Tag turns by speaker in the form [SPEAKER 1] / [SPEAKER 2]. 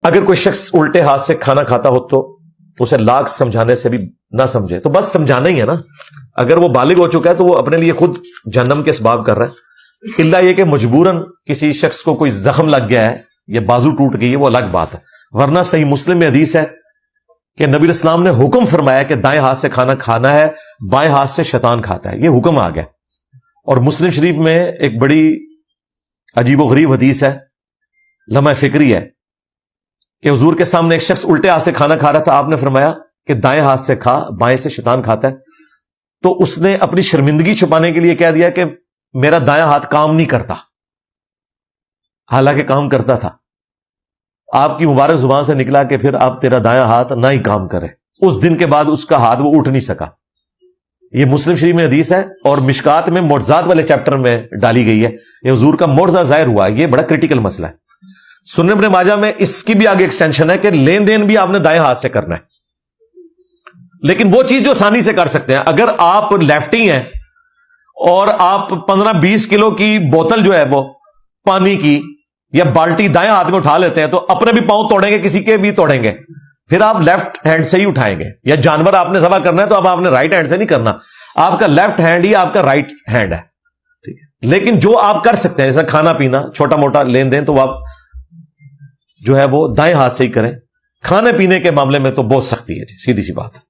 [SPEAKER 1] اگر کوئی شخص الٹے ہاتھ سے کھانا کھاتا ہو تو اسے لاکھ سمجھانے سے بھی نہ سمجھے تو بس سمجھانا ہی ہے نا. اگر وہ بالغ ہو چکا ہے تو وہ اپنے لیے خود جہنم کے اسباب کر رہا ہے، الا یہ کہ مجبوراً کسی شخص کو کوئی زخم لگ گیا ہے یا بازو ٹوٹ گئی ہے، وہ الگ بات ہے. ورنہ صحیح مسلم میں حدیث ہے کہ نبی علیہ السلام نے حکم فرمایا کہ دائیں ہاتھ سے کھانا کھانا ہے، بائیں ہاتھ سے شیطان کھاتا ہے. یہ حکم آ گیا. اور مسلم شریف میں ایک بڑی عجیب و غریب حدیث ہے، لمحہ فکری ہے، کہ حضور کے سامنے ایک شخص الٹے ہاتھ سے کھانا کھا رہا تھا. آپ نے فرمایا کہ دائیں ہاتھ سے کھا، بائیں سے شیطان کھاتا ہے. تو اس نے اپنی شرمندگی چھپانے کے لیے کہہ دیا کہ میرا دایاں ہاتھ کام نہیں کرتا، حالانکہ کام کرتا تھا. آپ کی مبارک زبان سے نکلا کہ پھر آپ تیرا دایاں ہاتھ نہ ہی کام کرے. اس دن کے بعد اس کا ہاتھ وہ اٹھ نہیں سکا. یہ مسلم شریف میں حدیث ہے اور مشکات میں معجزات والے چیپٹر میں ڈالی گئی ہے. یہ حضور کا معجزہ ظاہر ہوا. یہ بڑا کرٹیکل مسئلہ ہے. سنن ابن ماجہ میں اس کی بھی آگے ایکسٹینشن ہے کہ لین دین بھی آپ نے دائیں ہاتھ سے کرنا ہے، لیکن وہ چیز جو آسانی سے کر سکتے ہیں. اگر آپ لیفٹی ہیں اور آپ 15-20 کلو کی بوتل جو ہے وہ پانی کی یا بالٹی دائیں ہاتھ میں اٹھا لیتے ہیں تو اپنے بھی پاؤں توڑیں گے، کسی کے بھی توڑیں گے. پھر آپ لیفٹ ہینڈ سے ہی اٹھائیں گے. یا جانور آپ نے ذبح کرنا ہے تو اب آپ نے رائٹ ہینڈ سے نہیں کرنا، آپ کا لیفٹ ہینڈ ہی آپ کا رائٹ ہینڈ ہے. ٹھیک ہے، لیکن جو آپ کر سکتے ہیں جیسا کھانا پینا، چھوٹا موٹا لین دین، تو وہ آپ جو ہے وہ دائیں ہاتھ سے ہی کریں. کھانے پینے کے معاملے میں تو بہت سختی ہے جی، سیدھی سی بات ہے.